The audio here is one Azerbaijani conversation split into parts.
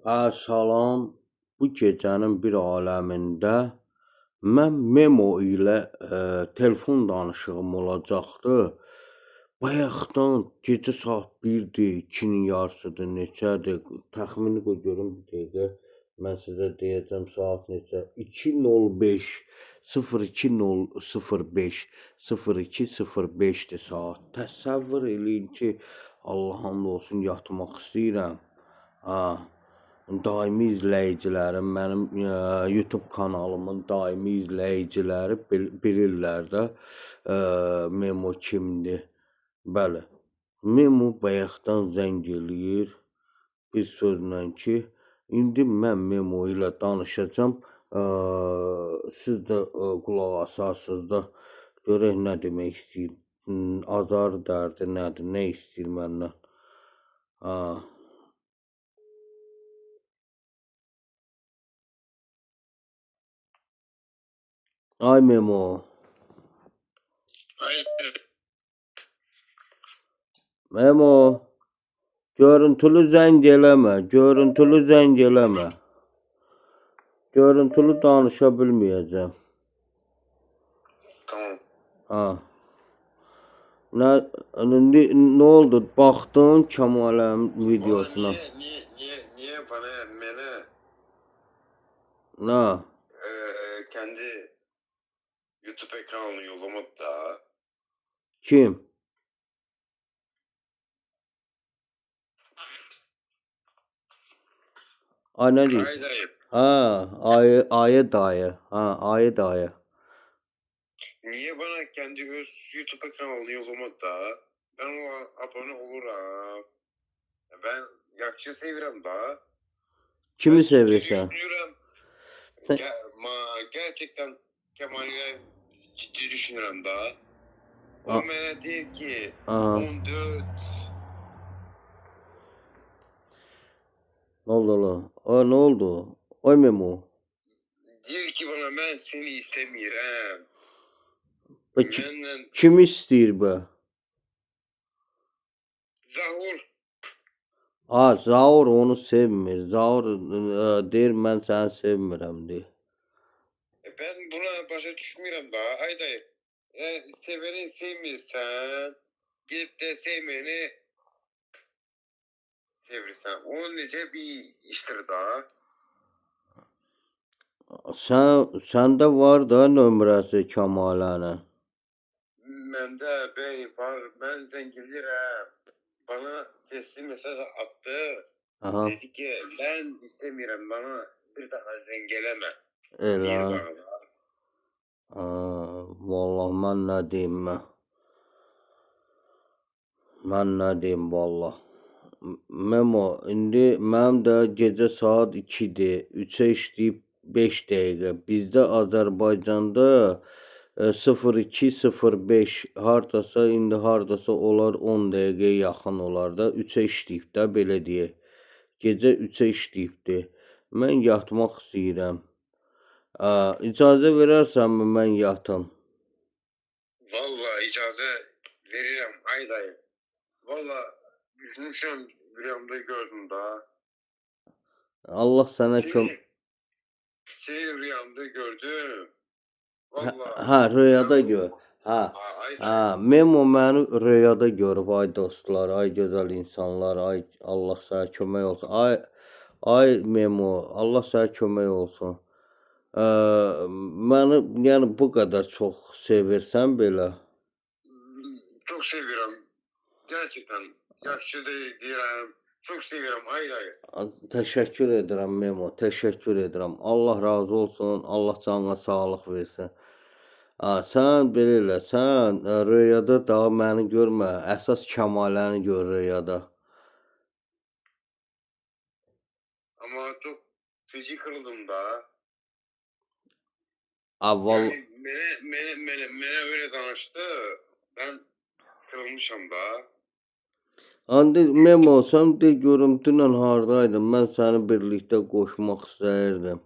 Salam. Bu gecənin bir aləmində mən Memo ilə telefon danışığım olacaqdı. Bayaqdan gecə saat 1-dir, 2-nin yarısıdır, neçədir? Təxmini qoy görüm bir dəqiqə. Mən sizə deyəcəm saat neçə? 2:05 02:05 02:05-dir saat. Təsəvvür eləyin ki, Allahın olsun yatmaq istəyirəm. Daimi izləyicilərim, mənim YouTube kanalımın daimi izləyiciləri bilirlər də Memo kimdir. Bəli, Memo bayaqdan zəng eləyir. Bir sözlə ki, indi mən Memo ilə danışacağım. Siz də qulaq asarsınız da görək nə demək istəyir. Azar dərdi nədir, nə istəyir məndən. Ay Memo. Memo. Görüntülü zəng eləmə. Görüntülü danışa bilməyəcəm. Tamam. Nə oldu? Baxdın Kəmal'ın videosuna. Niye bana Nə? kendi YouTube ekranını yollamadı da? Kim? Ay nə deyirsən? Ayı dayı. Ayı dayı. Niye bana kendi YouTube kanalını yollamadı da? Ben o abone olurum. Ben yakşı seviyorum da. Kimi sevirsən? Gerçekten Kemal'e ciddi düşünürüm da. O bana deyir ki 14. Ne oldu lan? Ne oldu? Oy Memo. Deyir ki bana ben seni istemiyorum. Kim istəyir bu? Zahur. Zahur onu sevmir. Zahur deyir mən səni sevmirəm deyir. Ben buna başa düşmüyorum da. Hayda. Seveni sevmirsən, gidip de sevmeyeni sevirsən. O necə bir iştir da. Səndə var da nömrəsi Kəmal'ın. Məndə bəy var. Mən zəngilirəm. Bana sesli mesaj attı. Dedi ki ben istemiyorum, bana bir daha zəngeleme. Elə. Vallahi mən nə deyim mən? Mən nə deyim vallahi? Memo, indi mənim də gecə saat 2-dir. 3-ə işləyib 5 dəqiqə. Bizdə Azərbaycanda 02:05 hardasa olar 10 dəqiqəyə yaxın olar da 3-ə işləyib də belə deyək. Gecə 3-ə işləyibdir. Mən yatmaq istəyirəm. İcazə verərsənmi mən yatım? Vallahi icazə verirəm ay dayı. Vallahi düşünmüşəm, rüyamda gördüm da. Allah sənə Seni rüyamda gördüm. Vallahi. Rüyada gör. Memo məni rüyada görüb ay dostlar, ay gözəl insanlar, ay Allah sənə kömək olsun. Ay Memo, Allah sənə kömək olsun. Məni yəni bu qədər çox sevirsən belə. Çok seviyorum. Gerçekten yaxşı deyirəm. Çok seviyorum ay dayı. Təşəkkür edirəm Memo, təşəkkür edirəm. Allah razı olsun, Allah canına sağlıq versin. Sən belə elə, sən rüyada daha məni görmə, əsas Kəmaləni gör rüyada. Ama çok feci kırıldım da. Yani Mene öyle danıştı. Ben kırılmışım da. Andi Memo, sən de görüm dünən hardaydın? Mən səni birlikdə qoşmaq istəyirdim.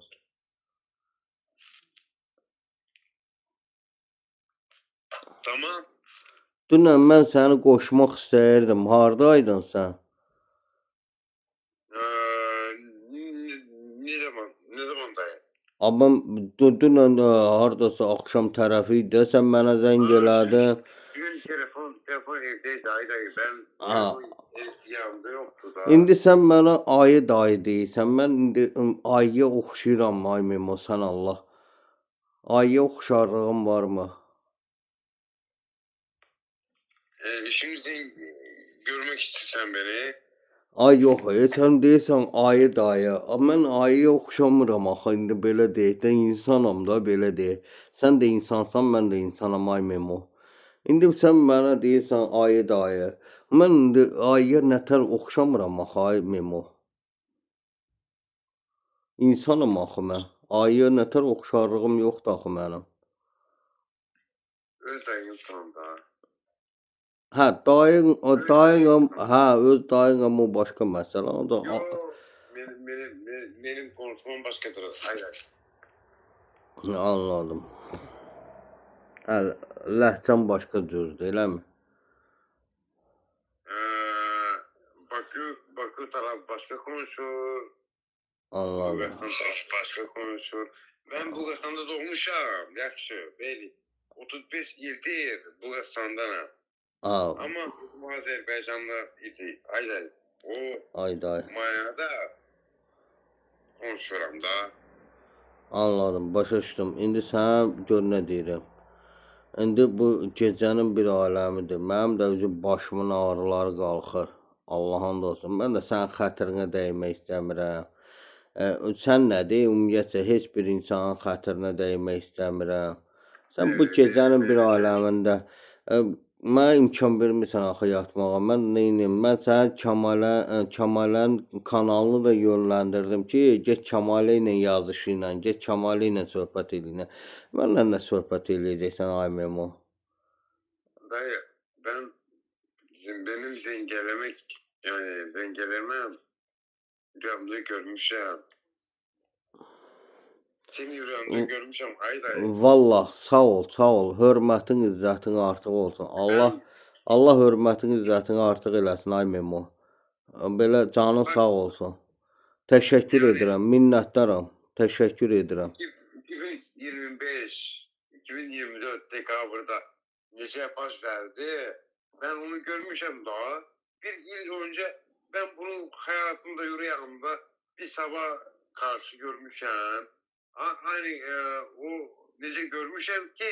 Tamam. Dünən mən səni qoşmaq istəyirdim. Hardaydın sən? Amma dünən hardasa axşam tərəfi idi, sən mənə zəng elədin. Dün telefon evdeydi ay dayı. Ben Ha. ev yanımda yoktu da. İndi sən mənə ayı dayı deyirsən. Mən indi ayıya oxşayıram ay Memo, sən Allah. Ayıya oxşarlığım varmı? Şimdi sen görmek istersen beni. Ay yox, sən deyirsən ayı dayı. Mən ayıya oxşamıram axı, indi belə deyək də insanam da, belə deyək. Sən də insansan, mən də insanam ay Memo. İndi sən mənə deyirsən ayı dayı. Mən indi ayıya nətər oxşamıram axı ay Memo. İnsanım axı mən. Ayıya nətər oxşarlığım yoxdur axı mənim. Öz dayımsan da. Hə, dayım, hə, öz dayım o başqa məsələ. O da Yo, benim konuşmam başkadır. Aynen. anladım. Hə, ləhcəm başqa cürdür, eləmi? Bakü taraf başka konuşur. Anladım. Bulgaristan taraf başka konuşur. Ben Bulgaristan'da doğmuşam. Yaxşı, belli. 35 ildir Bulgaristan'dan. Ama bu Azerbaycan'da idi. Aynen. O Ayday. manada konuşuram da. Anladım, başa düşdüm. İndi sən gör nə deyirəm. İndi bu gecənin bir aləmidir. Mənim də özüm başımın ağrıları qalxır. Allahın olsun. Mən də sənin xətrinə dəymək istəmirəm. Sən nədir? Ümumiyyətlə heç bir insanın xətrinə dəymək istəmirəm. Sən bu gecənin bir aləmində mənə imkan vermirsən axı yatmağa. Mən neyniyim? Mən sənin Kəmalən kanalını da yönləndirdim ki, get Kəmalə ilə yazışı ilə, get Kəmalə ilə söhbət eləyinə. Mənlə nə söhbət eləyəcəksən ay Memo? Dayı, benim zengelemem rüyamda görmüşəm. Seni rüyamda görmüşəm ay dayı. Vallah sağ ol. Hörmətin, izzətin artıq olsun. Allah hörmətin, izzətin artıq eləsin ay Memo. Belə canın sağ olsun. Təşəkkür edirəm, minnətdaram. Təşəkkür edirəm. 2024 dekabrda necə baş verdi? Ben onu görmüşəm daha. Bir yıl önce ben bunu hayatımda yürüyemde bir sabah karşı görmüşəm. Hani o necə görmüşəm ki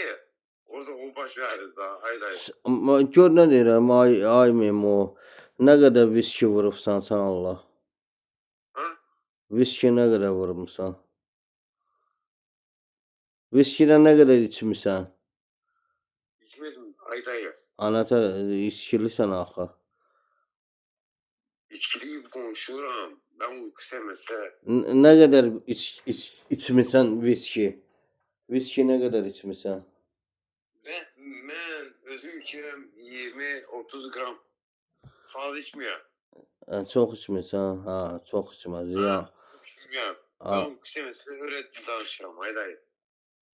orada o baş verdi daha. Haydi. Gör nə deyirəm ay Memo. Nə qədər viski vurubsan sən Allah. Ha? Viski nə qədər vurmuşsan? Viskidən nə qədər içmisən? İçmedim ay dayı. Anata içkilisən axı. İçkili konuşuram. Ben uyku sevmese. Nə qədər içmisən viski? Viski nə qədər içmisən? Ben özüm içirəm 20-30 gram. Fazla içmiyorum. Çox içmirsən? Hə, çox içmə, ziyan. İçmiyorum. Ben uyku sevmese öyle danışıram ay dayı.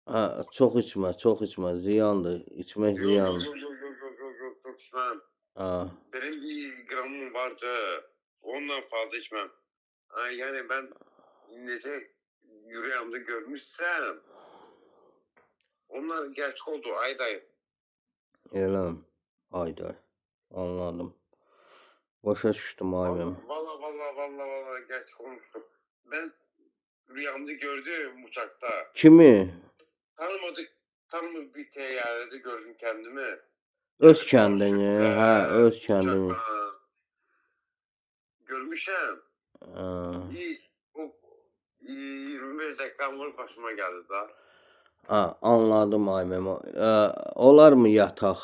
Hə, çox içmə, ziyandır. İçmək ziyandır. Yok, çok içmem. Ha. Benim bir gramım vardı. Ondan fazla içmem. Yani ben nece yüreğimde görmüşsem onlar gerçek oldu ay dayı. Elə mi? Ayday. Anladım. Başa düşdüm ay Memo. Vallahi gerçek olmuştu. Ben rüyamda gördüm uçakta. Kimi? Tanımadık bir teyyarede gördüm kendimi. Öz kəndini, hə, öz kəndini. Görmüşəm. O 25 dakikamız başıma geldi da. Ha, anladım ay Memo. Olar mı yataq?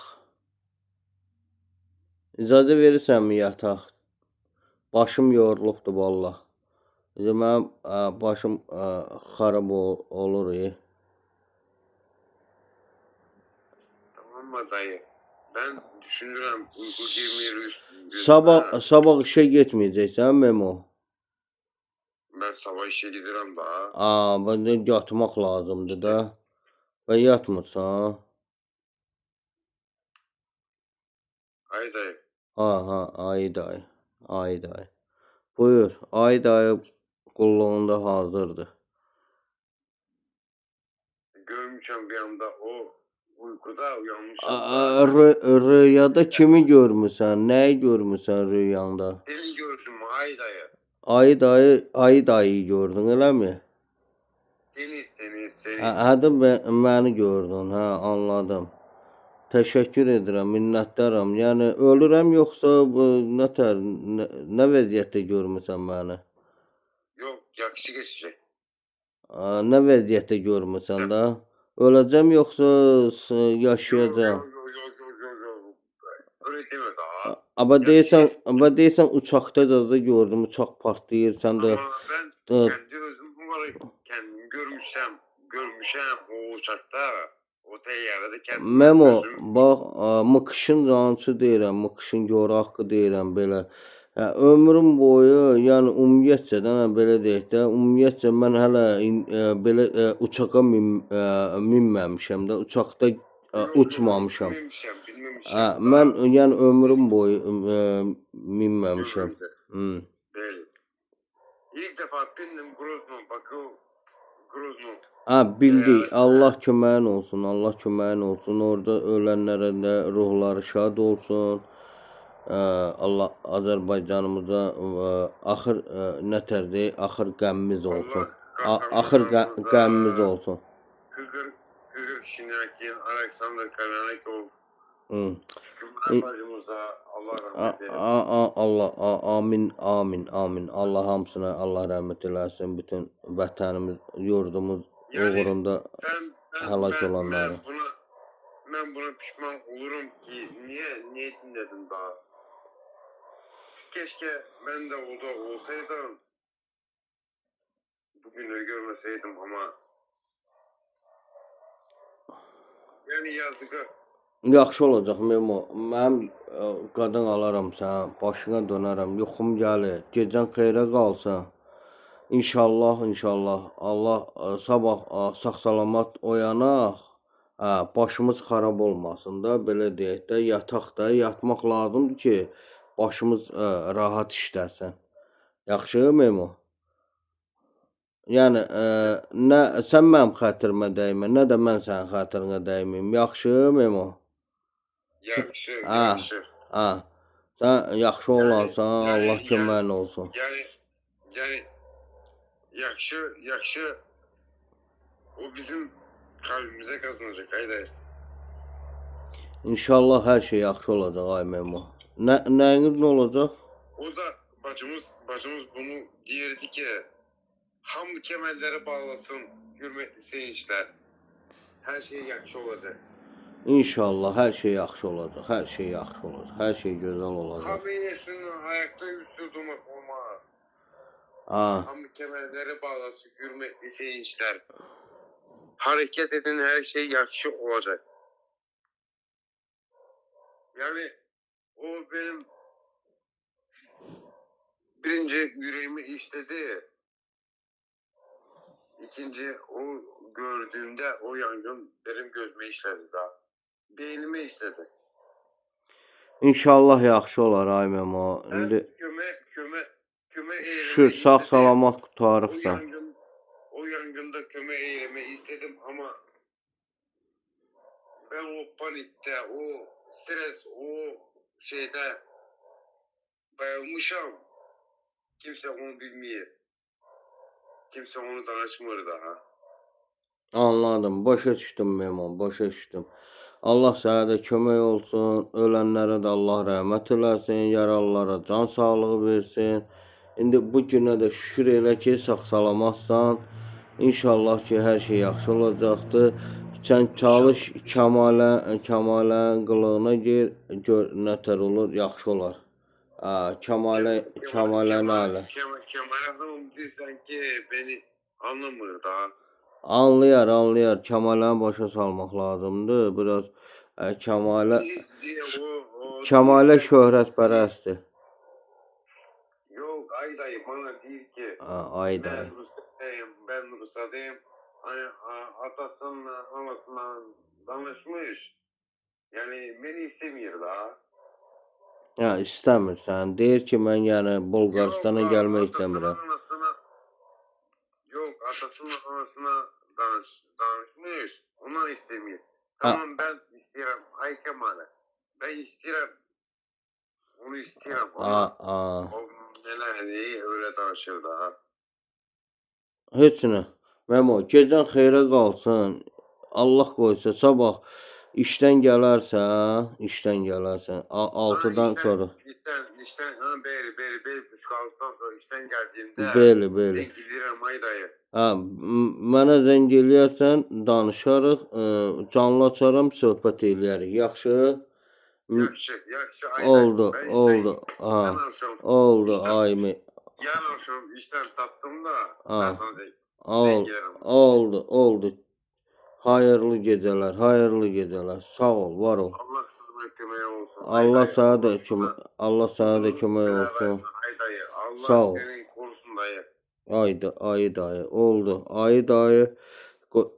İcazə verirsənmi yataq? Başım yorulubdur vallah. Mənim başım xarab olur. Tamam mı dayı? Ben düşünürüm uyku girmiyor. Sabah işə getməyəcəksən Memo? Ben sabah işe gidiyorum daha. Ben yatmaq lazımdır da. Və yatmırsan? Ay dayı. Ay dayı. Buyur, ay dayı qulluğunda hazırdır. görmüşəm bir anda o uykuda uyanmışam da. Rüyada kimi görmüsən? Nəyi görmüsən rüyanda? Seni gördüm ay dayı. Ayı dayı gördün, eləmi? Seni. Hadi məni gördün, hə, anladım. Təşəkkür edirəm, minnətdaram. Yəni ölürəm yoxsa bu nətər nə vəziyyətdə görmüsən məni? Yok yakışı geçecek. Nə vəziyyətdə görmüsən da? Öləcəm yoxsa yaşayacağam? Yok. Öyle deme daha. Amma deyirsən uçaqda da gördüm, uçaq partlayır, sən də Ama ben kendi özüm olarak kendimi görmüşəm o uçakta. O teyyarede kendimi Memo, gözüm. bax, mıqışın cançı deyirəm, mıqışın gör haqqı deyirəm belə. Ömrüm boyu, yəni ümumiyyətcə də belə deyək də, ümumiyyətcə mən hələ belə uçağa minməmişəm də, uçaqda uçmamışam. Bilmemişəm. Mən yəni ömrüm boyu minməmişəm. Bəli. İlk defa bindim Grozno. Bildik. Allah köməyin olsun, Allah köməyin olsun. Orada ölənlərə də ruhları şad olsun. Allah Azərbaycanımıza axır nətərdir, axır qəmmimiz olsun. Axır qəmmimiz olsun. Kıgır Şinyakin, Aleksandr Karanakov. Bacımıza Allah rahmet eylesin. Amin. Allah hamısına Allah rəhmət eləsin. Bütün vətənimiz, yurdumuz uğrunda həlak olanları. Ben buna pişman olurum ki niye dinledim daha. Keşke ben de orada olsaydım. Bugünleri görmeseydim ama yani yazığı. Yaxşı olacaq Memo. Mənim qadın alaram sən, başına dönərəm. Yuxum gəlir. Gecən xeyrə qalsın. İnşallah. Allah sabah sağ-salamat oyanaq. Başımız xarab olmasın da, belə deyək də, yataq da, yatmaq lazımdır ki, başımız rahat işləsin. Yaxşı Memo? Yəni nə sən mənim xətrimə dəymə, nə də mən sənin xətrinə dəyməyim. Yaxşı Memo? Yaxşı. Sən yaxşı olansan, Allah köməyin olsun. Yani yaxşı o bizim kalbimize kazanacak haydi. İnşallah hər şey yaxşı olacaq ay Memo. Nəyiniz nə olacaq? O da bacımız bunu deyirdi ki hamı kemerleri bağlasın, hürmetli sevinçler. Her şey yaxşı olacak. İnşallah hər şey yaxşı olacaq, hər şey yaxşı olacaq, hər şey gözəl olacaq. Xamene'sinin ayakta üstü durmak olmaz. Hamı kemerleri bağlasın, hürmetli sevinçler. Hareket edin, her şey yaxşı olacak. Yani o benim birinci yüreğimi işledi. İkinci o gördüğümde o yangın benim gözüme işledi daha. Beynime işledi. İnşallah yaxşı olar ay Memo. İndi köme şükür sağ salamat qutarıbsan. O yangında köme eğilme istedim ama ben o panikte, o stres, o şeyde bayılmışam. Kimse onu bilmiyor. Kimse onu danışmır daha. Anladım. Başa düşdüm Memo, başa düşdüm. Allah sənə də kömək olsun. Ölənlərə də Allah rəhmət eləsin. Yaralılara can sağlığı versin. İndi bu günə də şükür elə ki, sağ-salamatsan. İnşallah ki, hər şey yaxşı olacaqdır. Sən çalış Kəmalənin qılığına gör nətər olur, yaxşı olar. Kəmaləni alə. Kemal Hanım deyirsən ki, beni anlamır daha. Anlayar. Kəmaləni başa salmaq lazımdır. Biraz Kəmalə şöhrətpərəstdir. Yok ay dayı bana değil ki. Ay dayı. Ben Rusya'dayım. Hani atasıyla anasıyla danışmış. Yani beni istemiyor daha. İstəmirsən. Deyir ki, mən yəni Bolqaristana gəlmək istəmirəm. Yok atasıyla anasına danışmış. Onu istemiyor. Ha, Tamam ben istiyorum. Ay Kemal'e. Ben istiyorum. Onu istiyorum ama a. o neler iyi öyle danışır da. Heç nə. Memo, gecən xeyrə qalsın. Allah qoysa sabah işdən gələrsən, Ha 6-dan sonra. işten ha beri buçuk altıdan sonra işten geldiğimde Bəli, bəli. denk gidiyorum ay dayı. Ha, mənə zəng eləyərsən, danışarıq, canlı açaram, söhbət eləyərik. Yaxşı? Yaxşı ay dayı. Oldu, Ben oldu. işten Ha, yan akşam oldu işten aymi. yan akşam işten tattım da ben Ha, sana denk oldu, gelirim. oldu. Hayırlı gecələr, hayırlı gecələr. Sağ ol, var ol. Allah sizin kömeği olsun. Ay Allah dayı. sana da Allah kömək, sana Allah sana da kömək bela olsun. versin. Ay dayı. Allah Sağ ol. seni korusun dayı. Ayı dayı oldu. Ayı dayı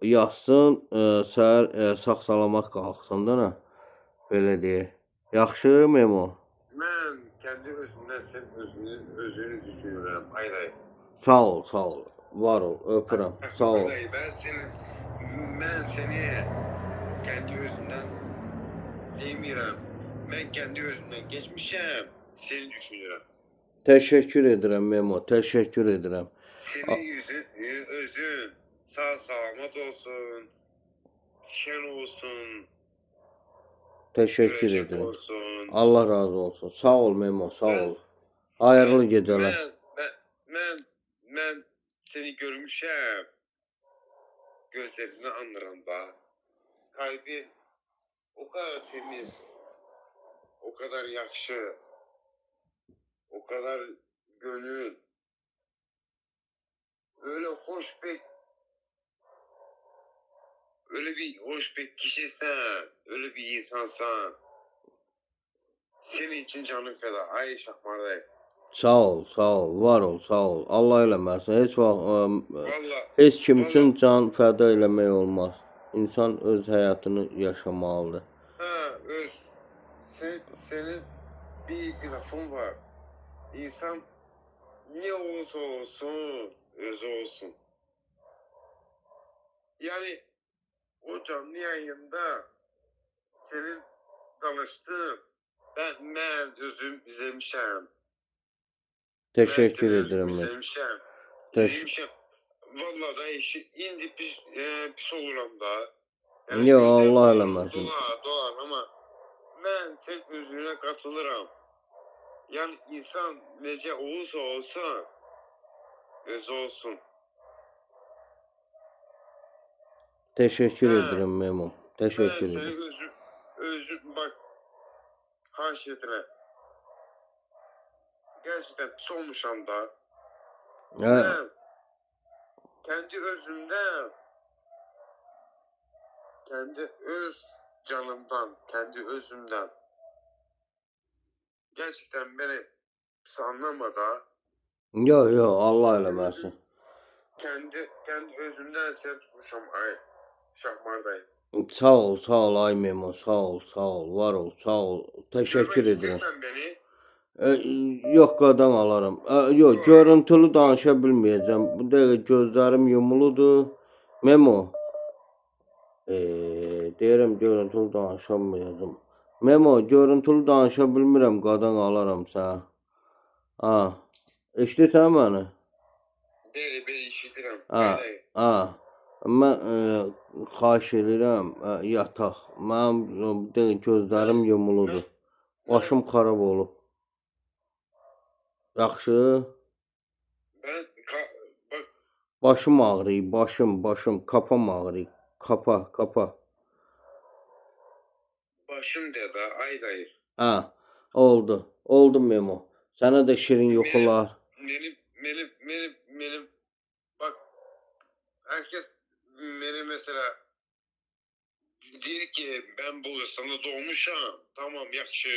yazsın, səhər sağ-salamat qalxsın da nə? Belə deyək. Yaxşı Memo. Ben kendi özümden sen özünü düşünürüm. Ay dayı. Sağ ol, sağ ol. Var ol, öpürəm. Sağ ol. Dayı ben seni kendi özümden demiyorum. Ben kendi özümden geçmişim. Seni düşünürüm. Təşəkkür edirəm Memo, təşəkkür edirəm. Senin özün sağ salamat olsun. Şen olsun. Təşəkkür Güneşlik edirəm. olsun. Allah razı olsun. Sağ ol Memo, sağ ol. Hayırlı gecələr. Ben seni görmüşüm. Gözlerini anlarım da. Kalbi o kadar temiz. O kadar yakşı. O kadar gönül. Öyle hoş bir kişisin. Öyle bir insansan. Senin için canım feda. Ay Şahmardayım. Sağ ol, sağ ol, var ol, sağ ol. Allah eləməsin. Heç vaxt Vallahi heç kim üçün can fəda eləmək olmaz. İnsan öz həyatını yaşamalıdır. ha senin bir lafın var. İnsan ne olursa olsun özü olsun. Yani o canlı yayında senin danıştığın ben özüm izlemişim. Təşəkkür edirəm. İzlemişim. Vallahi da indi pis olurum da. Yox, Allah eləməsin. Doğar ama ben senin özüne katılırım. Yani insan nece olursa olsun özü olsun. Təşəkkür edirəm Memo. Ben Təşəkkür senin edirəm. özü bak haşiyetine. Gerçekten pis olmuşam da. Hə, Ben kendi özümden, kendi öz canımdan, kendi özümden gerçekten beni pis anlamadı. yox, Allah eləməsin. Kendi özümden sen tutmuşam ay Şahmardayım. Sağ ol ay Memo, sağ ol, var ol, sağ ol. Təşəkkür Görmek edirəm. istersen beni. Yox, qadan alaram. Yox, görüntülü danışa bilməyəcəm. Bu dəqiqə gözlərim yumuludur. Memo. Deyirəm görüntülü danışa bilməyəcəm. Memo, görüntülü danışa bilmirəm, qadan alaram sənə. Ha. Eşidirsən məni? Beri işitirim. Ha. Mən xahiş edirəm, yataq. Mənim dəqiqə gözlərim yumuludur. Başım xarab olub. Yaxşı? Bak Başım ağrıyır, başım, kapam ağrıyır. Kapa. başım dedi ay dayı. Ha, oldu Memo. Sənə də şirin yuxular. Benim bak herkes beni mesela diyor ki ben Bulgaristan'da doğmuşam. Tamam yakşı.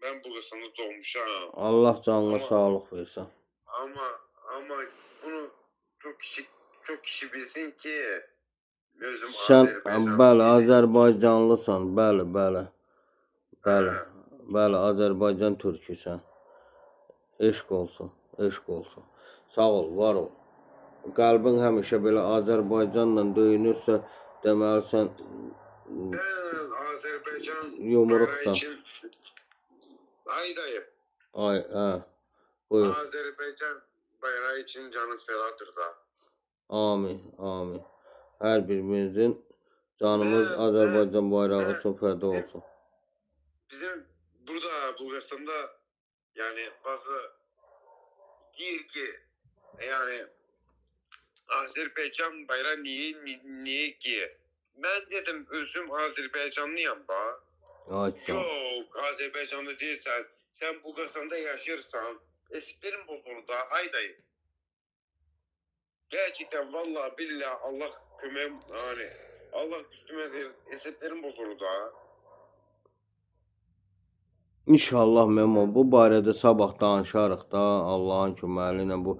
Ben Bulgaristan'da doğmuşam. Allah canına Ama- sağlıq versin. Ama bunu çok kişi bilsin ki özüm Sən Azerbaycanlı bəli, değilim. Azərbaycanlısan. Bəli. Ha. Bəli, Azərbaycan türküsən. Eşq olsun. Sağ ol, var ol. Qəlbin həmişə belə Azərbaycanla döyünürsə, deməli sən Ben Azerbaycan bayrağı yumruqdan. için ay dayı. Ay, hə. Buyur. Azerbaycan bayrağı için canım fedadır da. Amin, amin. Hər birimizin canımız Azərbaycan bayrağı üçün fəda olsun. Bizim burada Bulgaristan'da yani bazı değil ki yani Azerbaycan bayrağı niye ki? Ben dedim özüm Azerbaycanlıyım ba. Ay, Yok Azerbaycanlı değilsen sen Bulgaristan'da yaşırsan esprim bozuldu da ay dayı. Gerçekten vallahi billahi Allah kömeğim yani Allah üstüme eseplerim bozuldu da. İnşallah Memo bu barədə sabah danışarıq da Allahın köməyi ilə bu.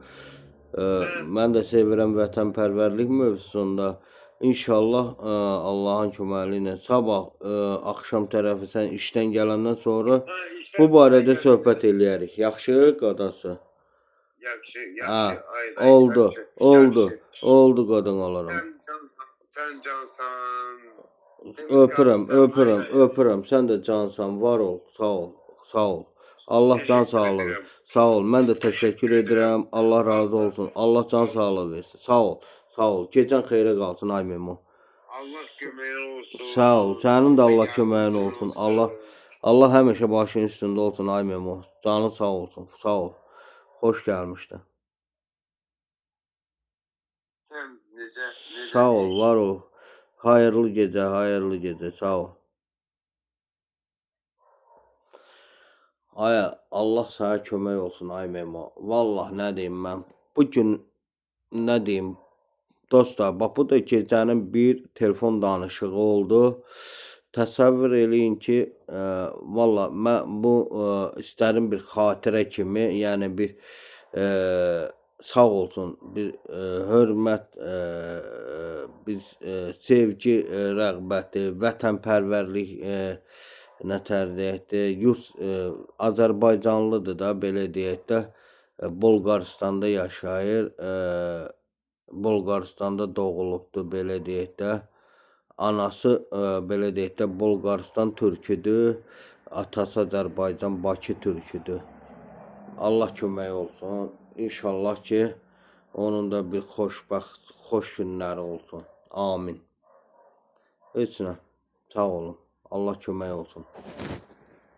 Mən də sevirəm vətənpərvərlik mövzusunda. İnşallah Allahın köməyi ilə sabah axşam tərəfi sən işdən gələndən sonra bu barədə söhbət eləyərik. Yaxşı qadası? Yaxşı. Oldu qadın olaram. Sen cansan. Öpürəm. Sən də cansan, var ol, sağ ol. Allah can sağlığı. Sağ ol. Mən də təşəkkür edirəm. Allah razı olsun. Allah can sağlığı versin. Sağ ol. Gecən xeyrə qalsın ay Memo. Allah köməyin olsun. Sağ ol. Sənin də Allah köməyin olsun. Allah həmişə başın üstündə olsun ay Memo. Canın sağ olsun. Sağ ol. Xoş gəlmişdin. Sen necə? Sağ ol, var ol. Hayırlı gecə, sağ ol. Ay, Allah sənə kömək olsun ay Memo. Vallah nə deyim mən. Bugün nə deyim dostlar, bax bu da gecənin bir telefon danışığı oldu. Təsəvvür eləyin ki, vallah mən bu istərim bir xatirə kimi, yəni bir sağ olsun, bir hörmət, bir sevgi rəğbəti, vətənpərvərlik nətər deyək də, Azərbaycanlıdır da, belə deyək də, Bolqarıstanda yaşayır, Bolqarıstanda doğulubdur, belə deyək də. Anası, belə deyək də, Bolqarıstan türküdür, atası Azərbaycan, Bakı türküdür. Allah kömək olsun. İnşallah ki, onun da bir xoş günləri olsun. Amin. Heç nə. Sağ olun. Allah kömək olsun.